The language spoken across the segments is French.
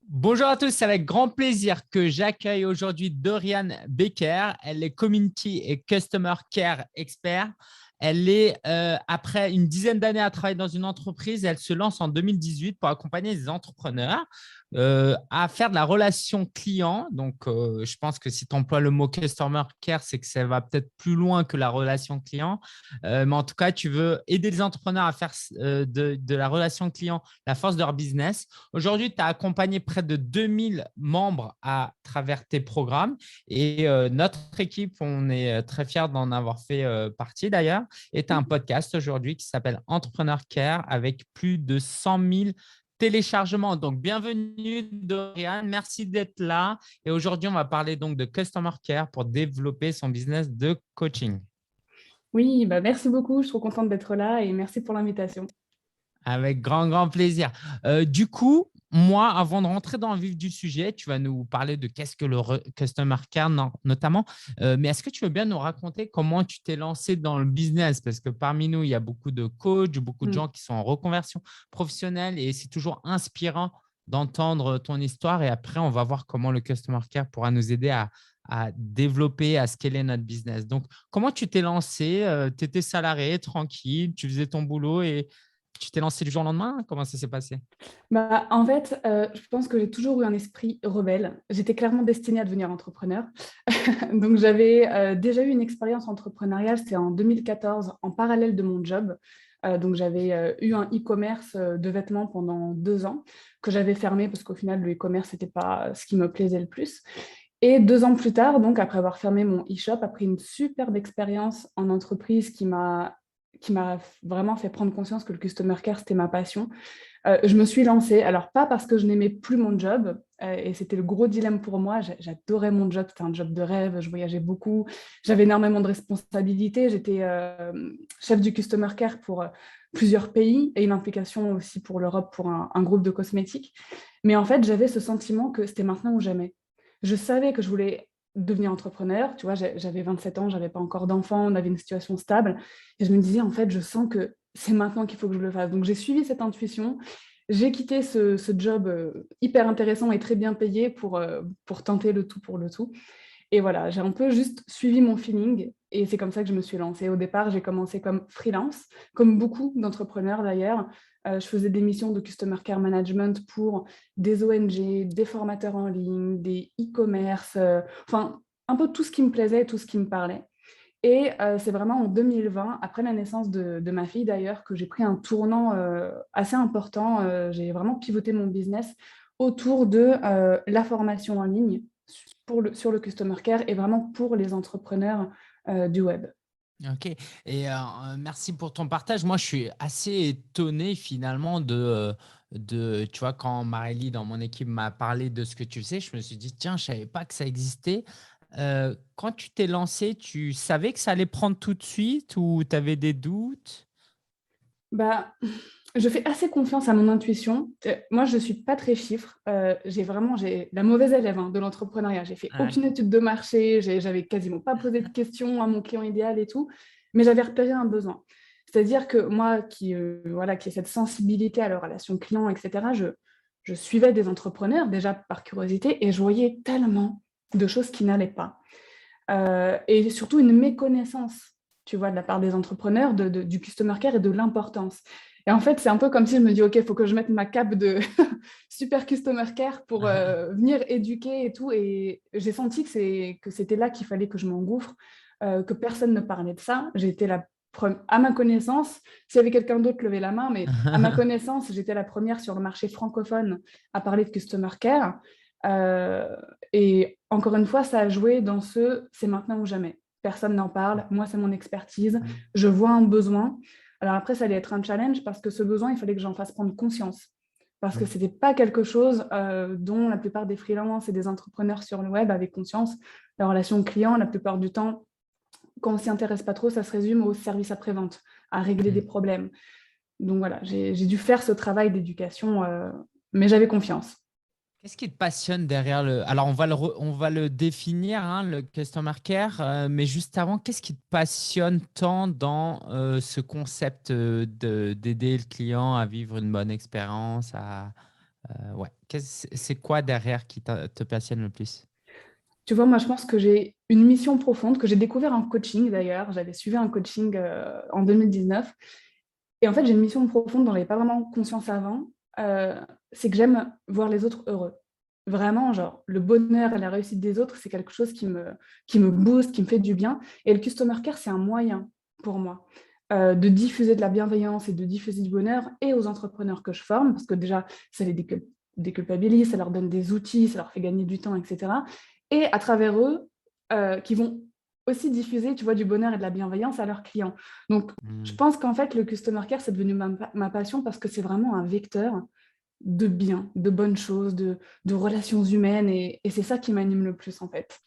Bonjour à tous, c'est avec grand plaisir que j'accueille aujourd'hui Dorian Becker. Elle est Community et Customer Care Expert. Elle est, après une dizaine d'années à travailler dans une entreprise, elle se lance en 2018 pour accompagner les entrepreneurs à faire de la relation client. Donc, je pense que si tu emploies le mot Customer Care, c'est que ça va peut-être plus loin que la relation client. Mais en tout cas, tu veux aider les entrepreneurs à faire de la relation client la force de leur business. Aujourd'hui, tu as accompagné près de 2000 membres à travers tes programmes et notre équipe, on est très fiers d'en avoir fait partie d'ailleurs. Et tu as un podcast aujourd'hui qui s'appelle Entrepreneur Care avec plus de 100 000 téléchargements. Donc, bienvenue Dorian, merci d'être là. Et aujourd'hui, on va parler donc de Customer Care pour développer son business de coaching. Oui, bah merci beaucoup. Je suis trop contente d'être là et merci pour l'invitation. Avec grand, grand plaisir. Du coup, moi, avant de rentrer dans le vif du sujet, tu vas nous parler de qu'est-ce que le Customer Care notamment. Mais est-ce que tu veux bien nous raconter comment tu t'es lancé dans le business? Parce que parmi nous, il y a beaucoup de coachs, beaucoup de Mm. gens qui sont en reconversion professionnelle et c'est toujours inspirant d'entendre ton histoire. Et après, on va voir comment le Customer Care pourra nous aider à développer, à scaler notre business. Donc, comment tu t'es lancé? Tu étais salarié, tranquille, tu faisais ton boulot et tu t'es lancé du jour au lendemain? Comment ça s'est passé? Bah, en fait, je pense que j'ai toujours eu un esprit rebelle. J'étais clairement destinée à devenir entrepreneur. Donc, j'avais déjà eu une expérience entrepreneuriale, c'était en 2014, en parallèle de mon job. Donc, j'avais eu un e-commerce de vêtements pendant 2 ans que j'avais fermé parce qu'au final, le e-commerce, n'était pas ce qui me plaisait le plus. Et 2 ans plus tard, donc après avoir fermé mon e-shop, après une superbe expérience en entreprise qui m'a vraiment fait prendre conscience que le customer care, c'était ma passion, je me suis lancée. Alors, pas parce que je n'aimais plus mon job, et c'était le gros dilemme pour moi. J'adorais mon job, c'était un job de rêve, je voyageais beaucoup, j'avais énormément de responsabilités. J'étais chef du customer care pour plusieurs pays et une implication aussi pour l'Europe pour un groupe de cosmétiques. Mais en fait, j'avais ce sentiment que c'était maintenant ou jamais. Je savais que je voulais devenir entrepreneur. Tu vois, j'avais 27 ans, j'avais pas encore d'enfant, on avait une situation stable. Et je me disais, en fait, je sens que c'est maintenant qu'il faut que je le fasse. Donc, j'ai suivi cette intuition. J'ai quitté ce job hyper intéressant et très bien payé pour tenter le tout pour le tout. Et voilà, j'ai un peu juste suivi mon feeling et c'est comme ça que je me suis lancée. Au départ, j'ai commencé comme freelance, comme beaucoup d'entrepreneurs d'ailleurs. Je faisais des missions de Customer Care Management pour des ONG, des formateurs en ligne, des e-commerce, enfin un peu tout ce qui me plaisait, tout ce qui me parlait. Et c'est vraiment en 2020, après la naissance de ma fille d'ailleurs, que j'ai pris un tournant assez important. J'ai vraiment pivoté mon business autour de la formation en ligne sur le customer care et vraiment pour les entrepreneurs du web. Ok. Et merci pour ton partage. Moi, je suis assez étonné finalement tu vois, quand Marélie dans mon équipe m'a parlé de ce que tu faisais, je me suis dit, tiens, je ne savais pas que ça existait. Quand tu t'es lancé, tu savais que ça allait prendre tout de suite ou tu avais des doutes? Bah, je fais assez confiance à mon intuition. Moi, je ne suis pas très chiffre. J'ai la mauvaise élève de l'entrepreneuriat. J'ai fait Ouais. aucune étude de marché. J'avais quasiment pas posé de questions à mon client idéal et tout. Mais j'avais repéré un besoin. C'est-à-dire que moi, voilà, qui ai cette sensibilité à la relation client, etc., je suivais des entrepreneurs déjà par curiosité et je voyais tellement de choses qui n'allaient pas. Et surtout une méconnaissance, tu vois, de la part des entrepreneurs du customer care et de l'importance. Et en fait, c'est un peu comme si je me dis, OK, il faut que je mette ma cape de super customer care pour venir éduquer et tout. Et j'ai senti que c'était là qu'il fallait que je m'engouffre, que personne ne parlait de ça. J'ai été à ma connaissance, s'il y avait quelqu'un d'autre, levait la main, mais à ma connaissance, j'étais la première sur le marché francophone à parler de customer care. Euh, et encore une fois, ça a joué dans c'est maintenant ou jamais. Personne n'en parle. Moi, c'est mon expertise. Je vois un besoin. Alors après, ça allait être un challenge parce que ce besoin, il fallait que j'en fasse prendre conscience. Parce que ce n'était pas quelque chose dont la plupart des freelances et des entrepreneurs sur le web avaient conscience. La relation client, la plupart du temps, quand on ne s'y intéresse pas trop, ça se résume au service après-vente, à régler des problèmes. Donc voilà, j'ai dû faire ce travail d'éducation, mais j'avais confiance. Qu'est-ce qui te passionne derrière le… Alors, on va le définir, hein, le Customer Care, mais juste avant, qu'est-ce qui te passionne tant dans ce concept d'aider le client à vivre une bonne expérience, Ouais. C'est quoi derrière qui te passionne le plus? Tu vois, moi, je pense que j'ai une mission profonde que j'ai découvert en coaching d'ailleurs. J'avais suivi un coaching en 2019. Et en fait, j'ai une mission profonde dont je n'avais pas vraiment conscience avant. euh, c'est que j'aime voir les autres heureux. Vraiment, genre, le bonheur et la réussite des autres, c'est quelque chose qui me booste, qui me fait du bien. Et le customer care, c'est un moyen pour moi de diffuser de la bienveillance et de diffuser du bonheur et aux entrepreneurs que je forme, parce que déjà, ça les déculpabilise, ça leur donne des outils, ça leur fait gagner du temps, etc. Et à travers eux, qui vont aussi diffuser, tu vois, du bonheur et de la bienveillance à leurs clients. Donc, je Hmm. pense qu'en fait, le customer care, c'est devenu ma passion parce que c'est vraiment un vecteur de bien, de bonnes choses, de relations humaines. Et c'est ça qui m'anime le plus, en fait.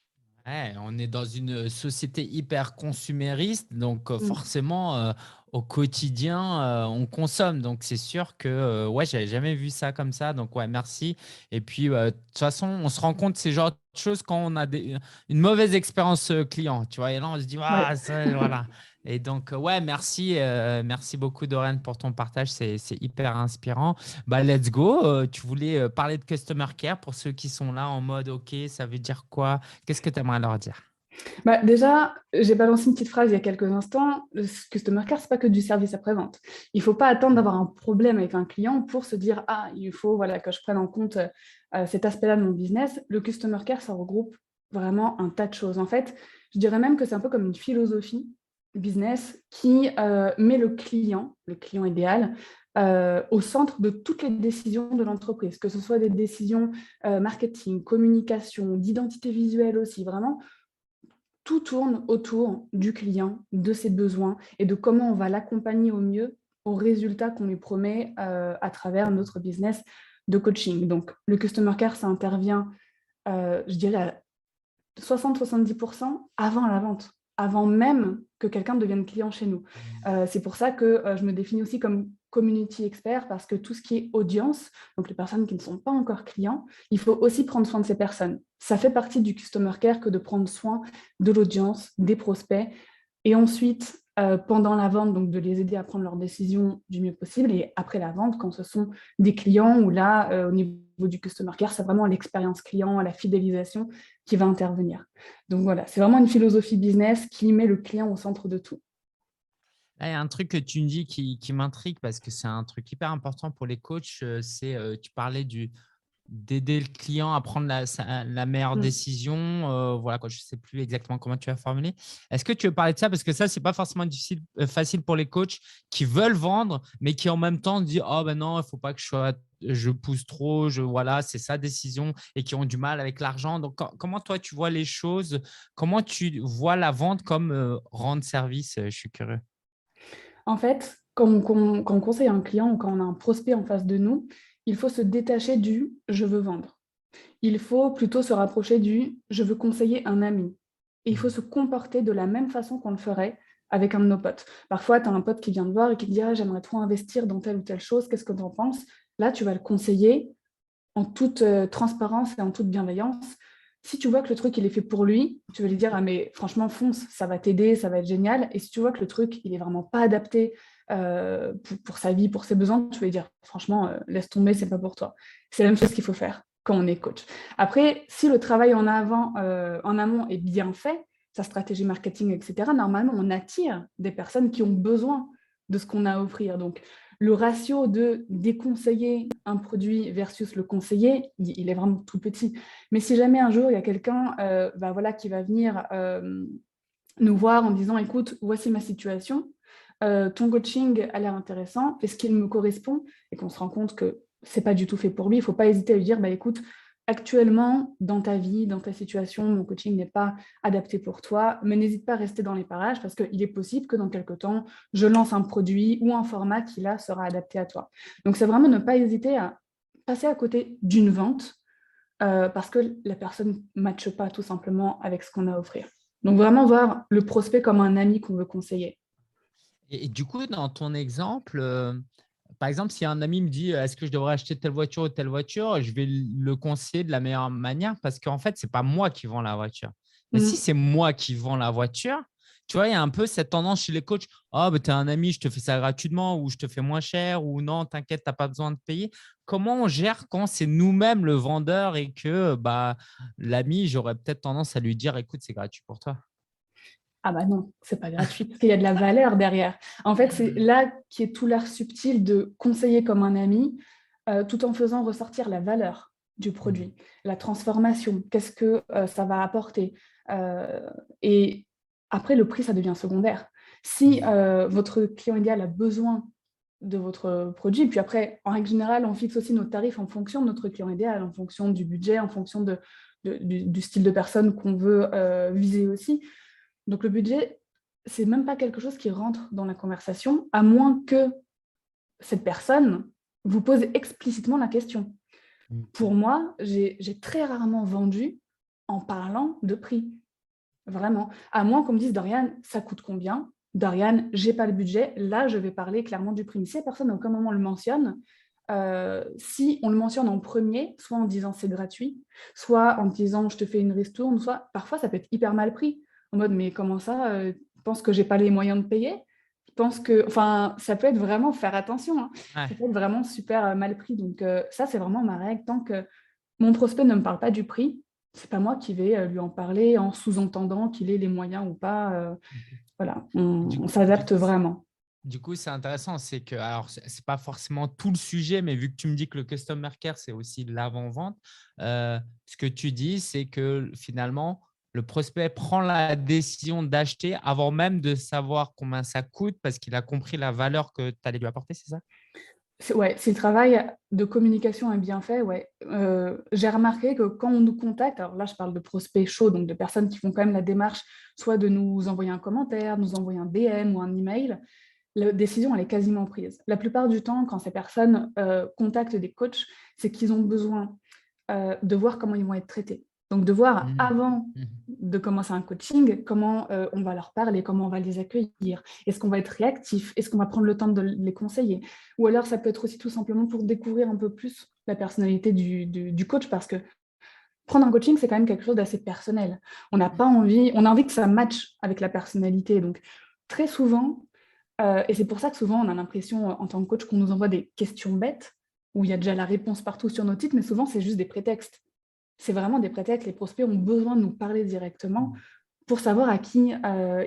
Ouais, on est dans une société hyper consumériste, donc Mm. forcément, au quotidien, on consomme. Donc, c'est sûr que ouais, j'avais jamais vu ça comme ça. Donc, ouais, merci. Et puis, de toute façon, on se rend compte de ces genres de choses quand on a une mauvaise expérience client. Tu vois, et là, on se dit, Ouais. ah, ça, voilà. Et donc, ouais, merci, merci beaucoup, Dorian, pour ton partage. C'est hyper inspirant. Bah, let's go. Tu voulais parler de Customer Care pour ceux qui sont là en mode, OK, ça veut dire quoi? Qu'est-ce que tu aimerais leur dire? Bah, déjà, j'ai balancé une petite phrase il y a quelques instants. Le customer care, c'est pas que du service après-vente. Il faut pas attendre d'avoir un problème avec un client pour se dire, ah, il faut voilà, que je prenne en compte cet aspect-là de mon business. Le customer care, ça regroupe vraiment un tas de choses. En fait, je dirais même que c'est un peu comme une philosophie business qui met le client idéal, au centre de toutes les décisions de l'entreprise, que ce soit des décisions marketing, communication, d'identité visuelle aussi, vraiment tout tourne autour du client, de ses besoins et de comment on va l'accompagner au mieux au résultat qu'on lui promet à travers notre business de coaching. Donc, le customer care, ça intervient, je dirais, à 60-70% avant la vente, avant même que quelqu'un devienne client chez nous. C'est pour ça que je me définis aussi comme community expert parce que tout ce qui est audience, donc les personnes qui ne sont pas encore clients, il faut aussi prendre soin de ces personnes. Ça fait partie du customer care que de prendre soin de l'audience, des prospects et ensuite, pendant la vente, donc de les aider à prendre leurs décisions du mieux possible. Et après la vente, quand ce sont des clients, où là, au niveau du customer care, c'est vraiment l'expérience client, la fidélisation qui va intervenir. Donc voilà, c'est vraiment une philosophie business qui met le client au centre de tout. Là, il y a un truc que tu me dis qui m'intrigue parce que c'est un truc hyper important pour les coachs. C'est, tu parlais d'aider le client à prendre la meilleure Mm. décision. Voilà, quoi, je ne sais plus exactement comment tu as formulé. Est-ce que tu veux parler de ça? Parce que ça, ce n'est pas forcément difficile, facile pour les coachs qui veulent vendre, mais qui en même temps disent, oh ben non, il ne faut pas que je pousse trop, voilà, c'est sa décision et qui ont du mal avec l'argent. Donc, comment toi, tu vois les choses? Comment tu vois la vente comme rendre service? Je suis curieux. En fait, quand on conseille un client ou quand on a un prospect en face de nous, il faut se détacher du je veux vendre. Il faut plutôt se rapprocher du je veux conseiller un ami. Et il faut se comporter de la même façon qu'on le ferait avec un de nos potes. Parfois, tu as un pote qui vient te voir et qui te dit ah, j'aimerais trop investir dans telle ou telle chose, qu'est-ce que tu en penses? Là, tu vas le conseiller en toute transparence et en toute bienveillance. Si tu vois que le truc, il est fait pour lui, tu vas lui dire, ah mais franchement, fonce, ça va t'aider, ça va être génial. Et si tu vois que le truc, il est vraiment pas adapté pour sa vie, pour ses besoins, tu vas lui dire, franchement, laisse tomber, c'est pas pour toi. C'est la même chose qu'il faut faire quand on est coach. Après, si le travail en amont est bien fait, sa stratégie marketing, etc., normalement, on attire des personnes qui ont besoin de ce qu'on a à offrir. Donc, le ratio de déconseiller un produit versus le conseiller, il est vraiment tout petit. Mais si jamais un jour, il y a quelqu'un bah voilà, qui va venir nous voir en disant, écoute, voici ma situation, ton coaching a l'air intéressant, est-ce qu'il me correspond? Et qu'on se rend compte que c'est pas du tout fait pour lui, il ne faut pas hésiter à lui dire, bah, écoute, actuellement, dans ta vie, dans ta situation, mon coaching n'est pas adapté pour toi, mais n'hésite pas à rester dans les parages parce qu'il est possible que dans quelques temps, je lance un produit ou un format qui, là, sera adapté à toi. Donc, c'est vraiment ne pas hésiter à passer à côté d'une vente parce que la personne ne matche pas tout simplement avec ce qu'on a à offrir. Donc, vraiment voir le prospect comme un ami qu'on veut conseiller. Et du coup, dans ton exemple, par exemple, si un ami me dit est-ce que je devrais acheter telle voiture ou telle voiture, je vais le conseiller de la meilleure manière parce qu'en fait, ce n'est pas moi qui vends la voiture. Mais si Mm. c'est moi qui vends la voiture, tu vois, il y a un peu cette tendance chez les coachs. Oh, bah, tu es un ami, je te fais ça gratuitement ou je te fais moins cher ou non, t'inquiète, tu n'as pas besoin de payer. Comment on gère quand c'est nous-mêmes le vendeur et que l'ami, j'aurais peut-être tendance à lui dire, écoute, c'est gratuit pour toi. Ah bah non, c'est pas gratuit, parce qu'il y a de la valeur derrière. En fait, c'est là qui est tout l'art subtil de conseiller comme un ami, tout en faisant ressortir la valeur du produit, la transformation, qu'est-ce que ça va apporter. Et après, le prix, ça devient secondaire. Si votre client idéal a besoin de votre produit, puis après, en règle générale, on fixe aussi nos tarifs en fonction de notre client idéal, en fonction du budget, en fonction du style de personne qu'on veut viser aussi. Donc le budget, c'est même pas quelque chose qui rentre dans la conversation, à moins que cette personne vous pose explicitement la question. Pour moi, j'ai très rarement vendu en parlant de prix. Vraiment. À moins qu'on me dise, Dorian, ça coûte combien? Dorian, j'ai pas le budget. Là, je vais parler clairement du prix. Mais si personne à aucun moment le mentionne, si on le mentionne en premier, soit en disant c'est gratuit, soit en disant je te fais une ristourne, soit parfois ça peut être hyper mal pris. En mode, mais comment ça, tu penses que j'ai pas les moyens de payer? Tu penses que. Enfin, ça peut être vraiment faire attention, hein. Ouais. Ça peut être vraiment super mal pris. Donc, ça, c'est vraiment ma règle. Tant que mon prospect ne me parle pas du prix, c'est pas moi qui vais lui en parler en sous-entendant qu'il ait les moyens ou pas. Voilà, Du, on du s'adapte coup, vraiment. Du coup, c'est intéressant, c'est que, alors, c'est pas forcément tout le sujet, mais vu que tu me dis que le customer care, c'est aussi l'avant-vente, ce que tu dis, c'est que finalement, le prospect prend la décision d'acheter avant même de savoir combien ça coûte parce qu'il a compris la valeur que tu allais lui apporter, c'est ça? Ouais, si le travail de communication est bien fait, ouais. J'ai remarqué que quand on nous contacte, alors là je parle de prospects chauds, donc de personnes qui font quand même la démarche, soit de nous envoyer un commentaire, nous envoyer un DM ou un email, la décision elle est quasiment prise. La plupart du temps, quand ces personnes contactent des coachs, c'est qu'ils ont besoin de voir comment ils vont être traités. Donc de voir Mhm. avant Mhm. de commencer un coaching, comment on va leur parler, comment on va les accueillir, est-ce qu'on va être réactif, est-ce qu'on va prendre le temps de les conseiller, ou alors ça peut être aussi tout simplement pour découvrir un peu plus la personnalité du coach, parce que prendre un coaching, c'est quand même quelque chose d'assez personnel. On n'a pas envie, on a envie que ça matche avec la personnalité. Donc très souvent, et c'est pour ça que souvent on a l'impression en tant que coach qu'on nous envoie des questions bêtes, où il y a déjà la réponse partout sur nos titres, mais souvent c'est juste des prétextes. C'est vraiment des prétextes. Les prospects ont besoin de nous parler directement pour savoir à qui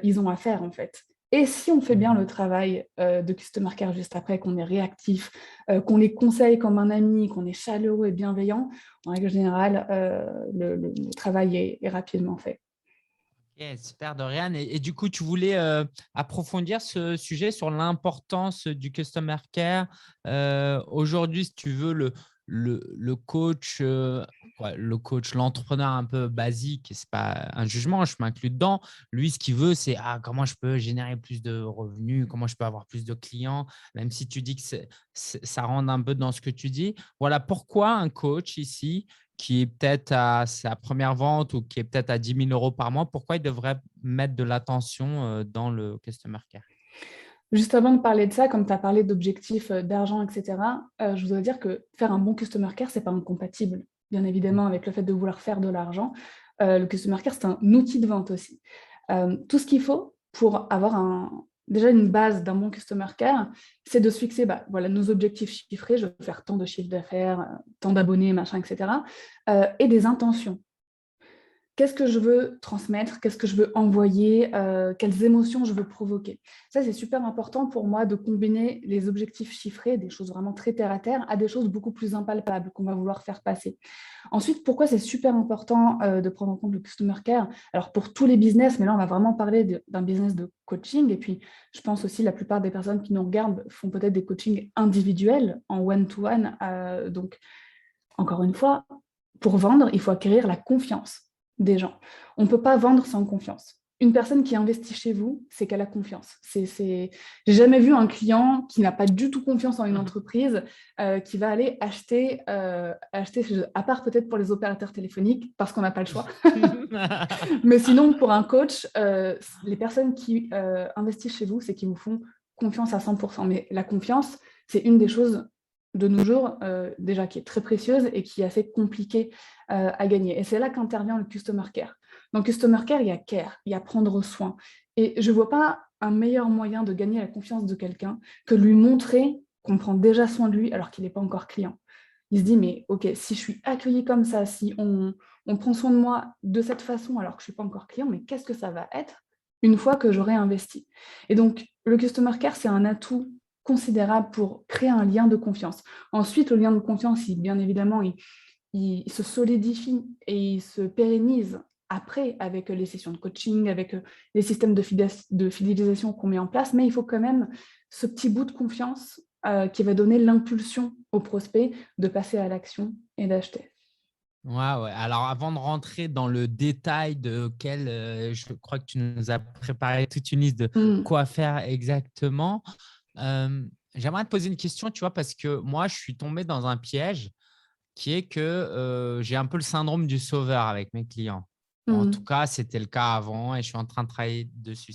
ils ont affaire, en fait. Et si on fait bien le travail de Customer Care juste après, qu'on est réactif, qu'on les conseille comme un ami, qu'on est chaleureux et bienveillant, en règle générale, le travail est rapidement fait. Ok, super, Dorian. Et du coup, tu voulais approfondir ce sujet sur l'importance du customer care. Aujourd'hui, si tu veux, le coach, le coach, l'entrepreneur un peu basique, ce n'est pas un jugement, je m'inclus dedans. Lui, ce qu'il veut, c'est comment je peux générer plus de revenus, comment je peux avoir plus de clients, même si tu dis que ça rentre un peu dans ce que tu dis. Voilà pourquoi un coach ici qui est peut-être à sa première vente ou qui est peut-être à 10 000 euros par mois, pourquoi il devrait mettre de l'attention dans le customer care? Juste avant de parler de ça, comme tu as parlé d'objectifs, d'argent, etc., je voudrais dire que faire un bon customer care, ce n'est pas incompatible, bien évidemment, avec le fait de vouloir faire de l'argent. Le customer care, c'est un outil de vente aussi. Tout ce qu'il faut pour avoir déjà une base d'un bon customer care, c'est de se fixer voilà, nos objectifs chiffrés, je veux faire tant de chiffre d'affaires, tant d'abonnés, machin, etc., et des intentions. Qu'est-ce que je veux transmettre? Qu'est-ce que je veux envoyer? Quelles émotions je veux provoquer? Ça, c'est super important pour moi de combiner les objectifs chiffrés, des choses vraiment très terre-à-terre, à des choses beaucoup plus impalpables qu'on va vouloir faire passer. Ensuite, pourquoi c'est super important de prendre en compte le customer care? Alors, pour tous les business, mais là, on va vraiment parler d'un business de coaching. Et puis, je pense aussi la plupart des personnes qui nous regardent font peut-être des coachings individuels en one-to-one. Donc, encore une fois, pour vendre, il faut acquérir la confiance des gens. On ne peut pas vendre sans confiance. Une personne qui investit chez vous, c'est qu'elle a confiance. J'ai jamais vu un client qui n'a pas du tout confiance en une entreprise qui va aller acheter chez eux, à part peut-être pour les opérateurs téléphoniques, parce qu'on n'a pas le choix. Mais sinon, pour un coach, les personnes qui investissent chez vous, c'est qu'ils vous font confiance à 100%. Mais la confiance, c'est une des choses de nos jours, déjà qui est très précieuse et qui est assez compliquée à gagner. Et c'est là qu'intervient le customer care. Dans customer care, il y a prendre soin, Et je ne vois pas un meilleur moyen de gagner la confiance de quelqu'un que lui montrer qu'on prend déjà soin de lui alors qu'il n'est pas encore client. Il se dit, mais ok, si je suis accueillie comme ça, si on prend soin de moi de cette façon alors que je ne suis pas encore client, mais qu'est-ce que ça va être une fois que j'aurai investi? Et donc, le Customer Care, c'est un atout considérable pour créer un lien de confiance. Ensuite, le lien de confiance, bien évidemment, il se solidifie et il se pérennise après avec les sessions de coaching, avec les systèmes de fidélisation qu'on met en place, mais il faut quand même ce petit bout de confiance qui va donner l'impulsion au prospect de passer à l'action et d'acheter. Ouais, ouais. Alors, avant de rentrer dans le détail de quel, je crois que tu nous as préparé toute une liste de Mm. quoi faire exactement. J'aimerais te poser une question, tu vois, parce que moi, je suis tombé dans un piège qui est que j'ai un peu le syndrome du sauveur avec mes clients. En tout Mm. cas, c'était le cas avant et je suis en train de travailler dessus.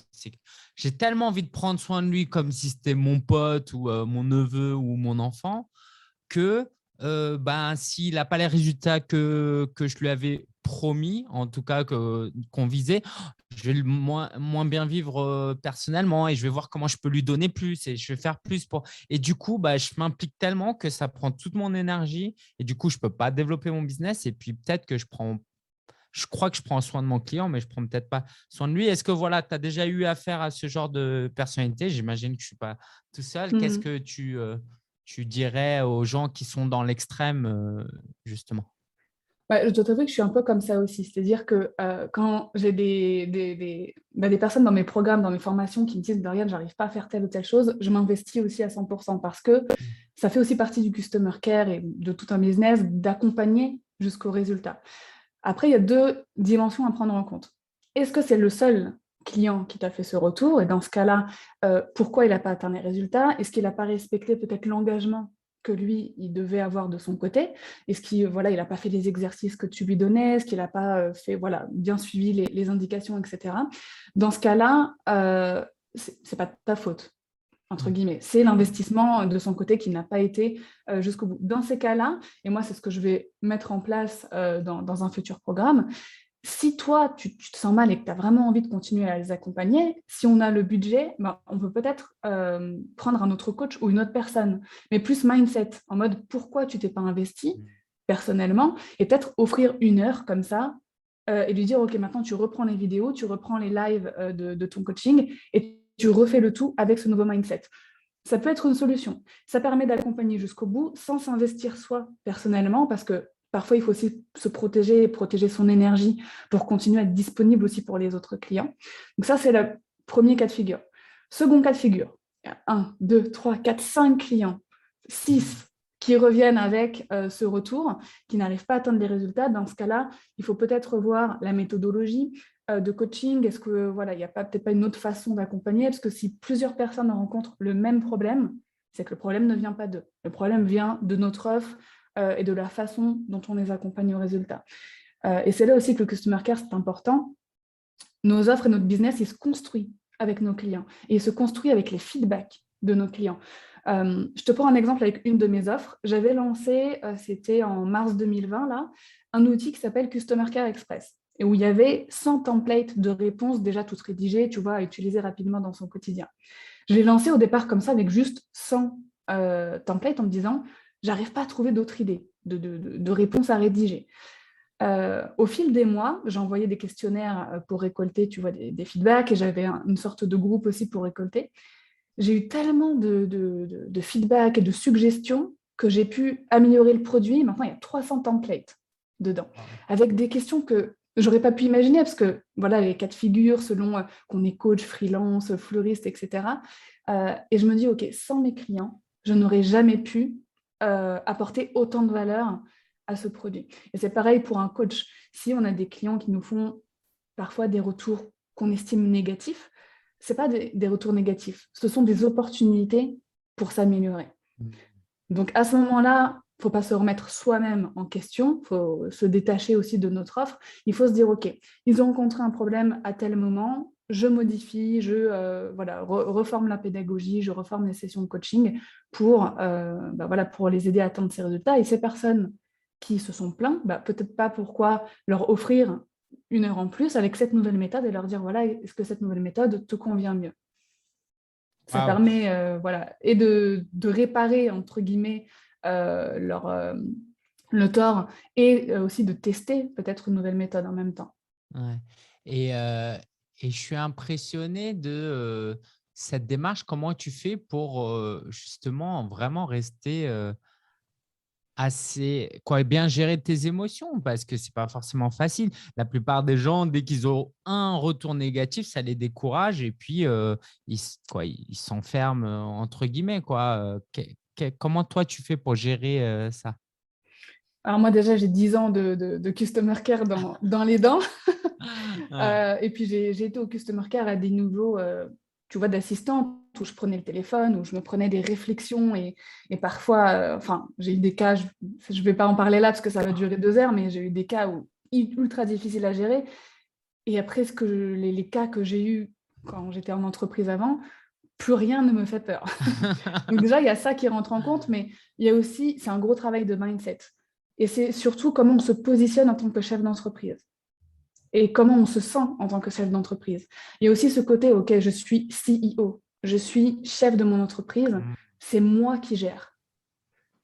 J'ai tellement envie de prendre soin de lui comme si c'était mon pote ou mon neveu ou mon enfant que s'il n'a pas les résultats que je lui avais promis, en tout cas qu'on visait, je vais le moins bien vivre personnellement et je vais voir comment je peux lui donner plus et je vais faire plus pour. Et du coup, je m'implique tellement que ça prend toute mon énergie et du coup, je ne peux pas développer mon business. Et puis peut-être que je crois que je prends soin de mon client, mais je ne prends peut-être pas soin de lui. Est-ce que voilà, tu as déjà eu affaire à ce genre de personnalité? J'imagine que je ne suis pas tout seul. Qu'est-ce Mm. que tu dirais aux gens qui sont dans l'extrême, justement? Ouais, je dois t'avouer que je suis un peu comme ça aussi. C'est-à-dire que quand j'ai des personnes dans mes programmes, dans mes formations qui me disent, Dorian, j'arrive pas à faire telle ou telle chose, je m'investis aussi à 100% parce que ça fait aussi partie du customer care et de tout un business d'accompagner jusqu'au résultat. Après, il y a deux dimensions à prendre en compte. Est-ce que c'est le seul client qui t'a fait ce retour? Et dans ce cas-là, pourquoi il n'a pas atteint les résultats? Est-ce qu'il n'a pas respecté peut-être l'engagement que lui, il devait avoir de son côté? Est-ce qu'il voilà, il n'a pas fait les exercices que tu lui donnais? Est-ce qu'il n'a pas fait voilà, bien suivi les indications, etc. Dans ce cas-là, ce n'est pas de ta faute entre guillemets. C'est l'investissement de son côté qui n'a pas été jusqu'au bout. Dans ces cas-là, et moi, c'est ce que je vais mettre en place dans un futur programme, si toi, tu te sens mal et que tu as vraiment envie de continuer à les accompagner, si on a le budget, on peut peut-être prendre un autre coach ou une autre personne, mais plus mindset, en mode pourquoi tu t'es pas investi personnellement, et peut-être offrir 1 heure comme ça, et lui dire, OK, maintenant tu reprends les vidéos, tu reprends les lives de ton coaching, et tu refais le tout avec ce nouveau mindset. Ça peut être une solution. Ça permet d'accompagner jusqu'au bout sans s'investir soi personnellement, parce que parfois, il faut aussi se protéger et protéger son énergie pour continuer à être disponible aussi pour les autres clients. Donc ça, c'est le premier cas de figure. Second cas de figure, il y a 1, 2, 3, 4, 5 clients, 6 qui reviennent avec ce retour, qui n'arrivent pas à atteindre les résultats. Dans ce cas-là, il faut peut-être revoir la méthodologie de coaching. Est-ce que voilà, il n'y a peut-être pas une autre façon d'accompagner? Parce que si plusieurs personnes rencontrent le même problème, c'est que le problème ne vient pas d'eux. Le problème vient de notre offre et de la façon dont on les accompagne au résultat. Et c'est là aussi que le Customer Care, c'est important. Nos offres et notre business, il se construit avec nos clients et il se construit avec les feedbacks de nos clients. Je te prends un exemple avec une de mes offres. J'avais lancé, c'était en mars 2020, là, un outil qui s'appelle Customer Care Express et où il y avait 100 templates de réponses déjà toutes rédigées, tu vois, à utiliser rapidement dans son quotidien. Je l'ai lancé au départ comme ça avec juste 100 templates en me disant, j'arrive pas à trouver d'autres idées de réponses à rédiger. Au fil des mois, j'envoyais des questionnaires pour récolter, tu vois, des feedbacks et j'avais une sorte de groupe aussi pour récolter. J'ai eu tellement de feedbacks et de suggestions que j'ai pu améliorer le produit. Maintenant, il y a 300 templates dedans, avec des questions que j'aurais pas pu imaginer, parce que voilà, les cas de figure, selon qu'on est coach, freelance, fleuriste, etc. Et je me dis, OK, sans mes clients, je n'aurais jamais pu apporter autant de valeur à ce produit. Et c'est pareil pour un coach. Si on a des clients qui nous font parfois des retours qu'on estime négatifs, ce pas des retours négatifs, ce sont des opportunités pour s'améliorer. Donc à ce moment-là, il ne faut pas se remettre soi-même en question, il faut se détacher aussi de notre offre. Il faut se dire, OK, ils ont rencontré un problème à tel moment, je modifie, je reforme la pédagogie, je reforme les sessions de coaching pour, pour les aider à atteindre ces résultats. Et ces personnes qui se sont plaintes, peut-être pas pourquoi leur offrir une heure en plus avec cette nouvelle méthode et leur dire, voilà, est-ce que cette nouvelle méthode te convient mieux? Ça Waouh. permet voilà, et de réparer, entre guillemets, le tort et aussi de tester peut-être une nouvelle méthode en même temps. Ouais. Et je suis impressionné de cette démarche. Comment tu fais pour justement vraiment rester assez, quoi, bien gérer tes émotions parce que c'est pas forcément facile. La plupart des gens, dès qu'ils ont un retour négatif, ça les décourage et puis ils s'enferment entre guillemets, quoi. Comment toi tu fais pour gérer ça? Alors moi déjà, j'ai 10 ans de Customer Care dans les dents. Ouais. Et puis j'ai été au Customer Care à des niveaux, tu vois, d'assistante, où je prenais le téléphone, où je me prenais des réflexions et parfois, enfin, j'ai eu des cas, je ne vais pas en parler là parce que ça va durer 2 heures, mais j'ai eu des cas ultra difficiles à gérer. Et après, les cas que j'ai eus quand j'étais en entreprise avant, plus rien ne me fait peur. Donc déjà, il y a ça qui rentre en compte, mais il y a aussi, c'est un gros travail de mindset. Et c'est surtout comment on se positionne en tant que chef d'entreprise et comment on se sent en tant que chef d'entreprise. Il y a aussi ce côté, OK, je suis CEO, je suis chef de mon entreprise, c'est moi qui gère.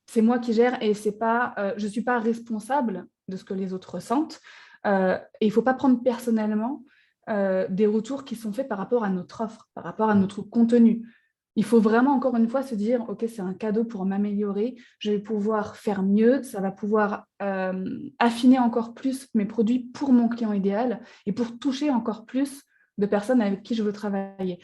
C'est moi qui gère et je ne suis pas responsable de ce que les autres ressentent. Et il ne faut pas prendre personnellement des retours qui sont faits par rapport à notre offre, par rapport à notre contenu. Il faut vraiment, encore une fois, se dire, OK, c'est un cadeau pour m'améliorer, je vais pouvoir faire mieux, ça va pouvoir affiner encore plus mes produits pour mon client idéal et pour toucher encore plus de personnes avec qui je veux travailler.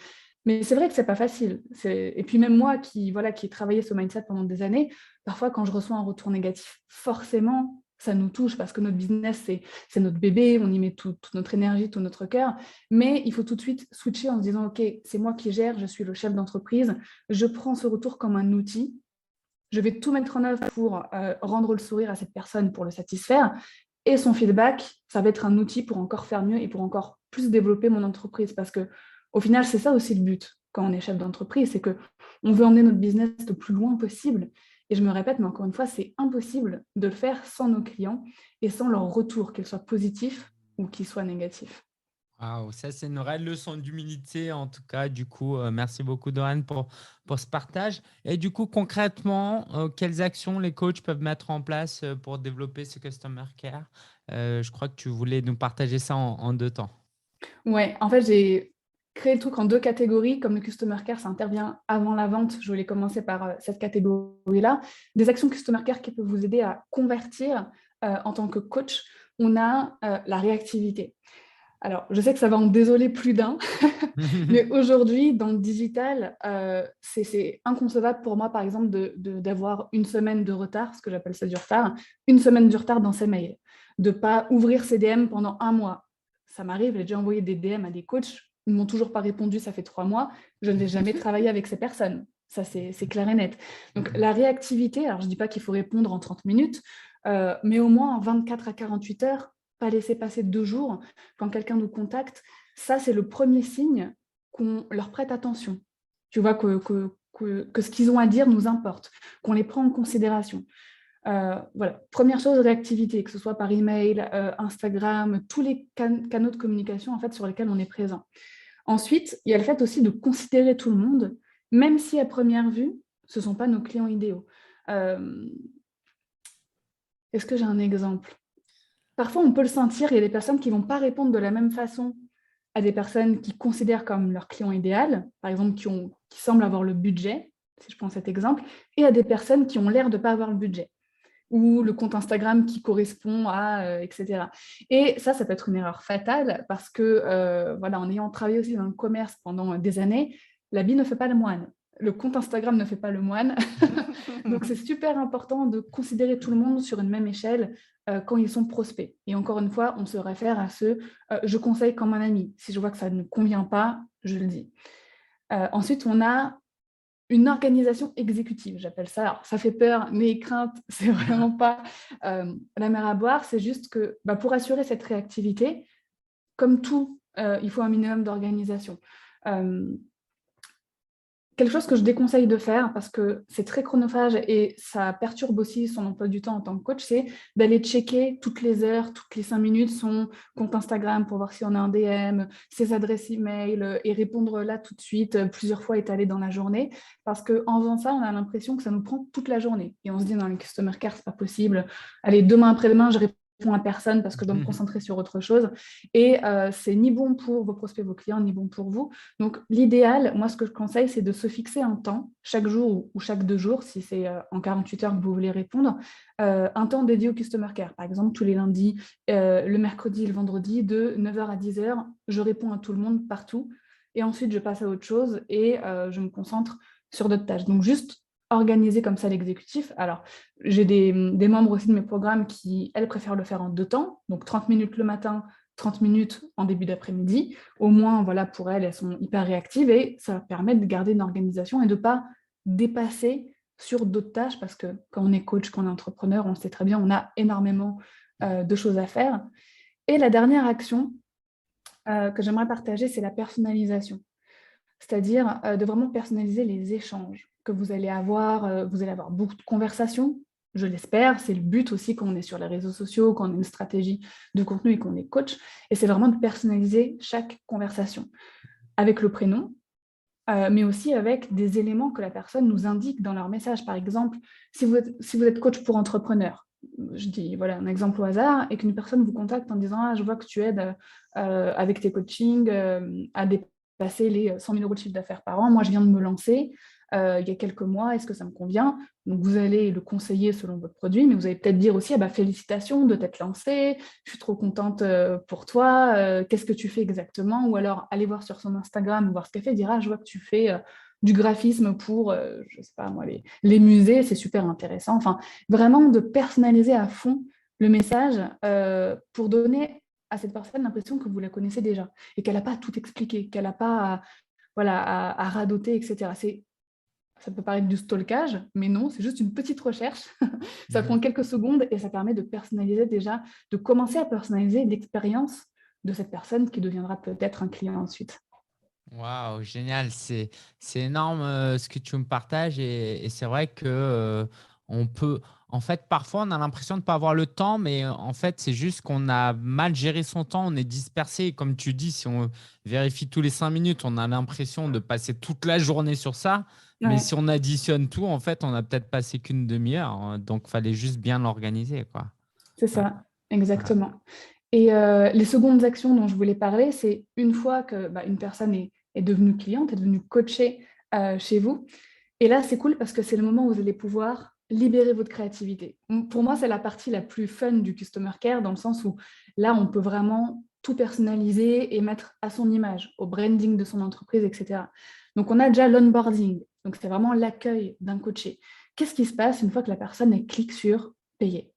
Mais c'est vrai que ce n'est pas facile. Et puis même moi voilà, qui ai travaillé ce mindset pendant des années, parfois quand je reçois un retour négatif, forcément, ça nous touche parce que notre business, c'est notre bébé, on y met toute notre énergie, tout notre cœur. Mais il faut tout de suite switcher en se disant, OK, c'est moi qui gère, je suis le chef d'entreprise, je prends ce retour comme un outil, je vais tout mettre en œuvre pour rendre le sourire à cette personne, pour le satisfaire. Et son feedback, ça va être un outil pour encore faire mieux et pour encore plus développer mon entreprise. Parce que au final, c'est ça aussi le but quand on est chef d'entreprise, c'est qu'on veut emmener notre business le plus loin possible. Et je me répète, mais encore une fois, c'est impossible de le faire sans nos clients et sans leur retour, qu'ils soient positifs ou qu'ils soient négatifs. Waouh, ça c'est une réelle leçon d'humilité en tout cas. Du coup, merci beaucoup Dorian pour ce partage. Et du coup, concrètement, quelles actions les coachs peuvent mettre en place pour développer ce Customer Care? Je crois que tu voulais nous partager ça en 2 temps. Ouais, en fait, j'ai créé le truc en 2 catégories. Comme le Customer Care, ça intervient avant la vente, je voulais commencer par cette catégorie-là. Des actions Customer Care qui peuvent vous aider à convertir en tant que coach. On a la réactivité. Alors, je sais que ça va en désoler plus d'un, mais aujourd'hui, dans le digital, c'est inconcevable pour moi, par exemple, d'avoir une semaine de retard, ce que j'appelle ça du retard, une semaine de retard dans ses mails, de ne pas ouvrir ses DM pendant un mois. Ça m'arrive, j'ai déjà envoyé des DM à des coachs, ils ne m'ont toujours pas répondu, ça fait 3 mois, je ne vais jamais travailler avec ces personnes. Ça, c'est clair et net. Donc, la réactivité, alors je ne dis pas qu'il faut répondre en 30 minutes, mais au moins en 24 à 48 heures, pas laisser passer 2 jours quand quelqu'un nous contacte. Ça, c'est le premier signe qu'on leur prête attention. Tu vois que ce qu'ils ont à dire nous importe, qu'on les prend en considération. Voilà. Première chose, réactivité, que ce soit par email, Instagram, tous les canaux de communication en fait, sur lesquels on est présent. Ensuite, il y a le fait aussi de considérer tout le monde, même si à première vue, ce ne sont pas nos clients idéaux. Est-ce que j'ai un exemple? Parfois, on peut le sentir, il y a des personnes qui ne vont pas répondre de la même façon à des personnes qui considèrent comme leur client idéal, par exemple qui semblent avoir le budget, si je prends cet exemple, et à des personnes qui ont l'air de ne pas avoir le budget, ou le compte Instagram qui correspond à, etc. Et ça peut être une erreur fatale parce que, voilà, en ayant travaillé aussi dans le commerce pendant des années, l'habit ne fait pas le moine. Le compte Instagram ne fait pas le moine. Donc, c'est super important de considérer tout le monde sur une même échelle quand ils sont prospects. Et encore une fois, on se réfère à ce je conseille comme un ami. Si je vois que ça ne convient pas, je le dis. Ensuite, on a une organisation exécutive, j'appelle ça. Alors, ça fait peur, mes craintes, c'est vraiment pas la mer à boire. C'est juste que pour assurer cette réactivité, comme tout, il faut un minimum d'organisation. quelque chose que je déconseille de faire parce que c'est très chronophage et ça perturbe aussi son emploi du temps en tant que coach, c'est d'aller checker toutes les heures, toutes les 5 minutes son compte Instagram pour voir si on a un DM, ses adresses email et répondre là tout de suite, plusieurs fois étalées dans la journée. Parce qu'en faisant ça, on a l'impression que ça nous prend toute la journée. Et on se dit dans les customer care, c'est pas possible. Allez, demain après-demain, je réponds à personne parce que je dois me concentrer sur autre chose. Et c'est ni bon pour vos prospects, vos clients, ni bon pour vous. Donc, l'idéal, moi, ce que je conseille, c'est de se fixer un temps, chaque jour ou chaque 2 jours, si c'est en 48 heures que vous voulez répondre, un temps dédié au customer care. Par exemple, tous les lundis, le mercredi et le vendredi, de 9h à 10h, je réponds à tout le monde partout. Et ensuite, je passe à autre chose et je me concentre sur d'autres tâches. Donc, juste organiser comme ça l'exécutif. Alors, j'ai des membres aussi de mes programmes qui, elles, préfèrent le faire en 2 temps, donc 30 minutes le matin, 30 minutes en début d'après-midi. Au moins, voilà, pour elles sont hyper réactives et ça permet de garder une organisation et de ne pas dépasser sur d'autres tâches parce que quand on est coach, quand on est entrepreneur, on sait très bien, on a énormément de choses à faire. Et la dernière action que j'aimerais partager, c'est la personnalisation. C'est-à-dire de vraiment personnaliser les échanges que vous allez avoir. Vous allez avoir beaucoup de conversations, je l'espère. C'est le but aussi quand on est sur les réseaux sociaux, quand on a une stratégie de contenu et qu'on est coach. Et c'est vraiment de personnaliser chaque conversation avec le prénom, mais aussi avec des éléments que la personne nous indique dans leur message. Par exemple, si vous êtes coach pour entrepreneurs, je dis voilà, un exemple au hasard, et qu'une personne vous contacte en disant « Ah, je vois que tu aides avec tes coachings à dépasser les 100 000 euros de chiffre d'affaires par an. Moi, je viens de me lancer il y a quelques mois. Est-ce que ça me convient ?» Donc, vous allez le conseiller selon votre produit, mais vous allez peut-être dire aussi « Ah bah, félicitations de t'être lancé, je suis trop contente pour toi. Qu'est-ce que tu fais exactement ?» Ou alors, allez voir sur son Instagram, voir ce qu'elle fait, dire « Ah, je vois que tu fais du graphisme pour, je sais pas moi, les musées, c'est super intéressant. » Enfin, vraiment de personnaliser à fond le message pour donner à cette personne l'impression que vous la connaissez déjà et qu'elle n'a pas à tout expliqué, qu'elle n'a pas à radoter, etc. Ça peut paraître du stalkage, mais non, c'est juste une petite recherche. Ça prend quelques secondes et ça permet de personnaliser déjà, de commencer à personnaliser l'expérience de cette personne qui deviendra peut-être un client ensuite. Waouh, génial, c'est énorme ce que tu me partages et c'est vrai que on peut, en fait, parfois on a l'impression de ne pas avoir le temps, mais en fait c'est juste qu'on a mal géré son temps, on est dispersé. Et comme tu dis, si on vérifie tous les 5 minutes, on a l'impression de passer toute la journée sur ça. Mais Ouais, si on additionne tout, en fait, on n'a peut-être passé qu'une demi-heure, hein. Donc il fallait juste bien l'organiser, quoi. c'est Ouais, ça, ouais. exactement. Et les secondes actions dont je voulais parler, c'est une fois que une personne est devenue cliente, est devenue coachée chez vous. Et là, c'est cool parce que c'est le moment où vous allez pouvoir libérer votre créativité. Pour moi, c'est la partie la plus fun du customer care, dans le sens où là, on peut vraiment tout personnaliser et mettre à son image, au branding de son entreprise, etc. Donc, on a déjà l'onboarding. Donc, c'est vraiment l'accueil d'un coaché. Qu'est-ce qui se passe une fois que la personne elle clique sur payer,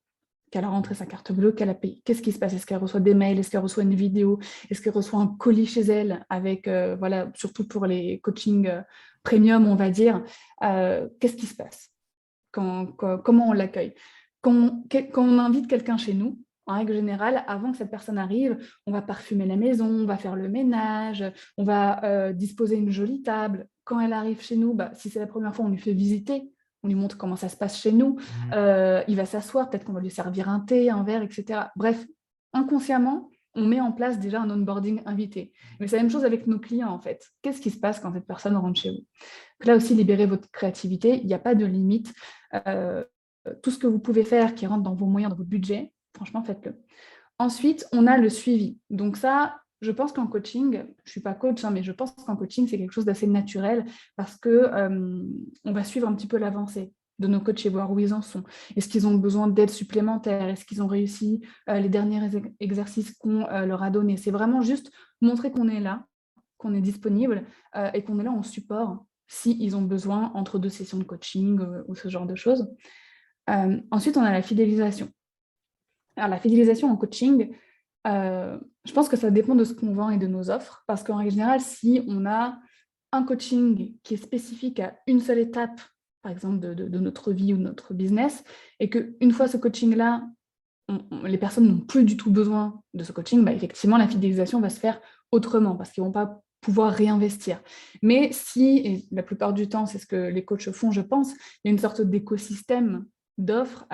qu'elle a rentré sa carte bleue, qu'elle a payé? Qu'est-ce qui se passe? Est-ce qu'elle reçoit des mails? Est-ce qu'elle reçoit une vidéo? Est-ce qu'elle reçoit un colis chez elle avec, voilà, surtout pour les coachings premium, on va dire. Qu'est-ce qui se passe? Comment on l'accueille? Quand on invite quelqu'un chez nous, en règle générale, avant que cette personne arrive, on va parfumer la maison, on va faire le ménage, on va disposer une jolie table. Quand elle arrive chez nous, si c'est la première fois, on lui fait visiter, on lui montre comment ça se passe chez nous. Mhm. Il va s'asseoir, peut-être qu'on va lui servir un thé, un verre, etc. Bref, inconsciemment, on met en place déjà un onboarding invité. Mais c'est la même chose avec nos clients, en fait. Qu'est-ce qui se passe quand cette personne rentre chez vous? Donc là aussi, libérez votre créativité. Il n'y a pas de limite. Euh, Tout ce que vous pouvez faire qui rentre dans vos moyens, dans votre budget, franchement, faites-le. Ensuite, on a le suivi. Donc ça, je pense qu'en coaching, je ne suis pas coach, mais je pense qu'en coaching, c'est quelque chose d'assez naturel parce qu'on va suivre un petit peu l'avancée de nos coachs et voir où ils en sont. Est-ce qu'ils ont besoin d'aide supplémentaire? Est-ce qu'ils ont réussi les derniers exercices qu'on leur a donnés? C'est vraiment juste montrer qu'on est là, qu'on est disponible et qu'on est là en support s'ils ont besoin entre 2 sessions de coaching ou ce genre de choses. Ensuite, on a la fidélisation. Alors, la fidélisation en coaching, je pense que ça dépend de ce qu'on vend et de nos offres, parce qu'en règle générale, si on a un coaching qui est spécifique à une seule étape, par exemple de notre vie ou de notre business, et qu'une fois ce coaching-là, les personnes n'ont plus du tout besoin de ce coaching, effectivement, la fidélisation va se faire autrement, parce qu'ils ne vont pas pouvoir réinvestir. Mais si, et la plupart du temps, c'est ce que les coachs font, je pense, il y a une sorte d'écosystème d'offres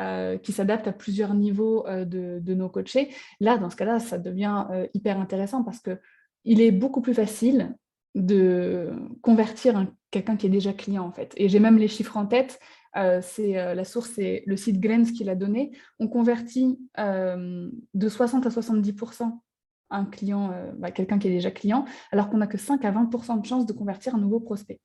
qui s'adapte à plusieurs niveaux de nos coachés. Là, dans ce cas-là, ça devient hyper intéressant parce qu'il est beaucoup plus facile de convertir quelqu'un qui est déjà client, en fait. Et j'ai même les chiffres en tête. La source, c'est le site Grens qui l'a donné. On convertit de 60 à 70% un client, quelqu'un qui est déjà client, alors qu'on n'a que 5 à 20% de chances de convertir un nouveau prospect.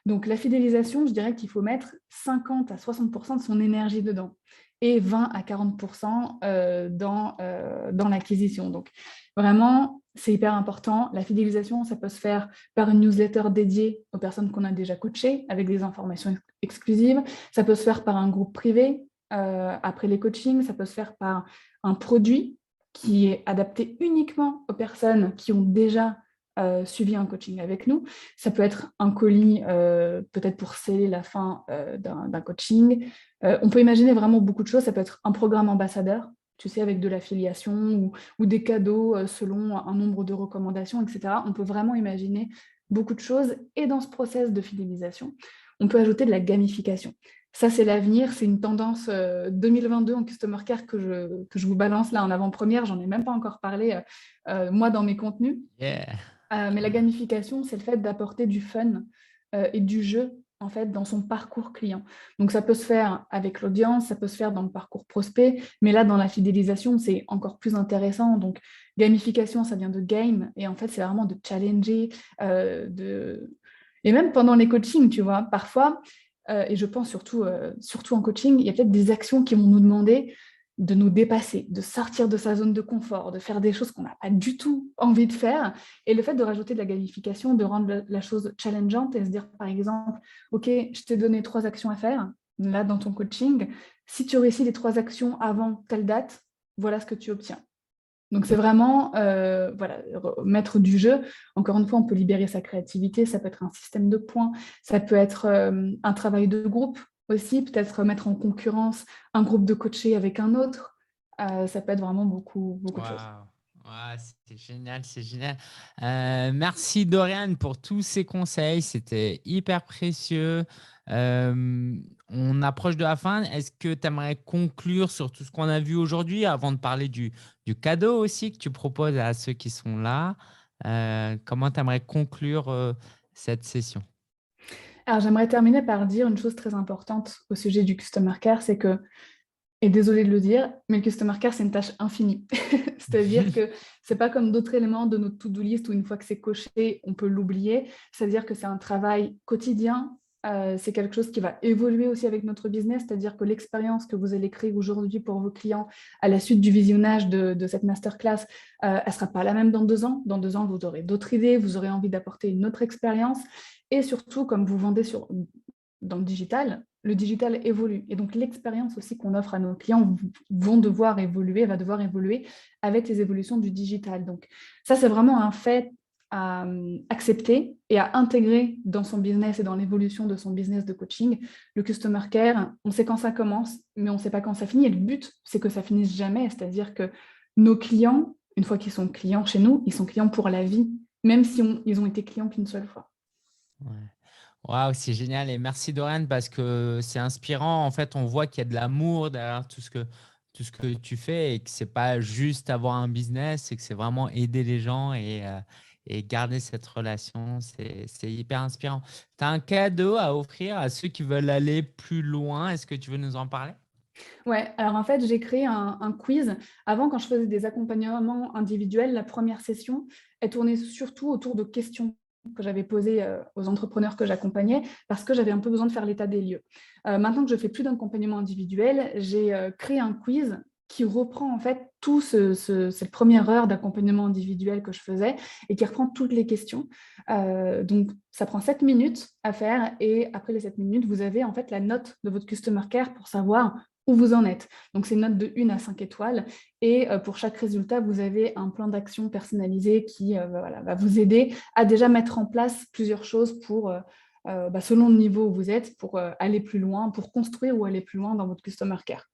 Donc la fidélisation, je dirais qu'il faut mettre 50 à 60% de son énergie dedans et 20 à 40% dans l'acquisition. Donc vraiment, c'est hyper important. La fidélisation, ça peut se faire par une newsletter dédiée aux personnes qu'on a déjà coachées avec des informations exclusives. Ça peut se faire par un groupe privé après les coachings. Ça peut se faire par un produit qui est adapté uniquement aux personnes qui ont déjà suivi un coaching avec nous. Ça peut être un colis peut-être pour sceller la fin d'un coaching. On peut imaginer vraiment beaucoup de choses. Ça peut être un programme ambassadeur, tu sais, avec de l'affiliation ou des cadeaux selon un nombre de recommandations, etc. On peut vraiment imaginer beaucoup de choses. Et dans ce process de fidélisation, on peut ajouter de la gamification. Ça, c'est l'avenir, c'est une tendance 2022 en Customer Care que je vous balance là en avant-première. J'en ai même pas encore parlé, moi, dans mes contenus. Yeah. Mais la gamification, c'est le fait d'apporter du fun et du jeu en fait dans son parcours client. Donc ça peut se faire avec l'audience, ça peut se faire dans le parcours prospect, mais là dans la fidélisation, c'est encore plus intéressant. Donc gamification, ça vient de game et en fait c'est vraiment de challenger, et même pendant les coachings, tu vois, parfois, et je pense surtout en coaching, il y a peut-être des actions qui vont nous demander de nous dépasser, de sortir de sa zone de confort, de faire des choses qu'on n'a pas du tout envie de faire. Et le fait de rajouter de la gamification, de rendre la chose challengeante et se dire, par exemple, OK, je t'ai donné 3 actions à faire, là, dans ton coaching. Si tu réussis les 3 actions avant telle date, voilà ce que tu obtiens. Donc, c'est vraiment mettre du jeu. Encore une fois, on peut libérer sa créativité. Ça peut être un système de points. Ça peut être un travail de groupe aussi. Peut-être mettre en concurrence un groupe de coachés avec un autre. Ça peut être vraiment beaucoup de choses. Waouh. Ouais, c'était génial, c'est génial. Merci Dorian pour tous ces conseils, c'était hyper précieux. On approche de la fin. Est-ce que tu aimerais conclure sur tout ce qu'on a vu aujourd'hui avant de parler du cadeau aussi que tu proposes à ceux qui sont là? Comment tu aimerais conclure cette session? Alors, j'aimerais terminer par dire une chose très importante au sujet du Customer Care, c'est que, et désolé de le dire, mais le Customer Care, c'est une tâche infinie. C'est-à-dire que ce n'est pas comme d'autres éléments de notre to-do list où une fois que c'est coché, on peut l'oublier. C'est-à-dire que c'est un travail quotidien. C'est quelque chose qui va évoluer aussi avec notre business, c'est-à-dire que l'expérience que vous allez créer aujourd'hui pour vos clients à la suite du visionnage de cette masterclass, elle ne sera pas la même dans 2 ans. Dans 2 ans, vous aurez d'autres idées, vous aurez envie d'apporter une autre expérience. Et surtout, comme vous vendez dans le digital évolue. Et donc, l'expérience aussi qu'on offre à nos clients va devoir évoluer avec les évolutions du digital. Donc, ça, c'est vraiment un fait à accepter et à intégrer dans son business et dans l'évolution de son business de coaching. Le Customer Care, on sait quand ça commence, mais on ne sait pas quand ça finit. Et le but, c'est que ça finisse jamais. C'est-à-dire que nos clients, une fois qu'ils sont clients chez nous, ils sont clients pour la vie, même si ils ont été clients qu'une seule fois. Ouais. Waouh, c'est génial et merci Dorian parce que c'est inspirant. En fait, on voit qu'il y a de l'amour derrière tout ce que tu fais et que c'est pas juste avoir un business, c'est que c'est vraiment aider les gens et garder cette relation. C'est hyper inspirant. Tu as un cadeau à offrir à ceux qui veulent aller plus loin. Est-ce que tu veux nous en parler? Ouais, alors en fait, j'ai créé un quiz. Avant, quand je faisais des accompagnements individuels, la première session, elle tournait surtout autour de questions que j'avais posées aux entrepreneurs que j'accompagnais parce que j'avais un peu besoin de faire l'état des lieux. Maintenant que je fais plus d'accompagnement individuel, j'ai créé un quiz qui reprend en fait tout cette première heure d'accompagnement individuel que je faisais et qui reprend toutes les questions. Donc, ça prend 7 minutes à faire et après les 7 minutes, vous avez en fait la note de votre Customer Care pour savoir où vous en êtes. Donc, c'est une note de 1 à 5 étoiles. Et pour chaque résultat, vous avez un plan d'action personnalisé qui va vous aider à déjà mettre en place plusieurs choses pour, selon le niveau où vous êtes, pour aller plus loin, pour construire ou aller plus loin dans votre Customer Care.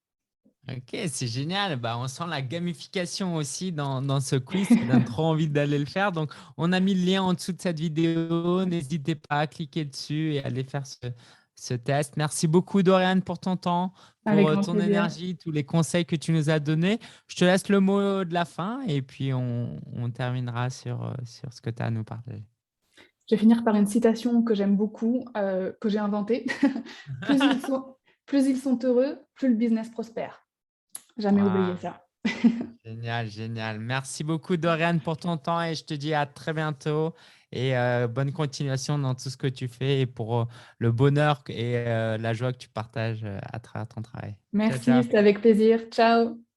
Ok, c'est génial. Bah, on sent la gamification aussi dans ce quiz. Ça donne trop envie d'aller le faire. Donc, on a mis le lien en dessous de cette vidéo. N'hésitez pas à cliquer dessus et aller faire ce test. Merci beaucoup, Dorian, pour ton temps, Avec pour grand ton plaisir. énergie, tous les conseils que tu nous as donnés. Je te laisse le mot de la fin et puis on terminera sur ce que tu as à nous partager. Je vais finir par une citation que j'aime beaucoup, que j'ai inventée. Plus ils sont, plus ils sont heureux, plus le business prospère. Jamais oublier Waouh, ça. génial, génial. Merci beaucoup, Dorian, pour ton temps et je te dis à très bientôt et bonne continuation dans tout ce que tu fais et pour le bonheur et la joie que tu partages à travers ton travail. Ciao, Merci, ciao. c'était avec plaisir. Ciao.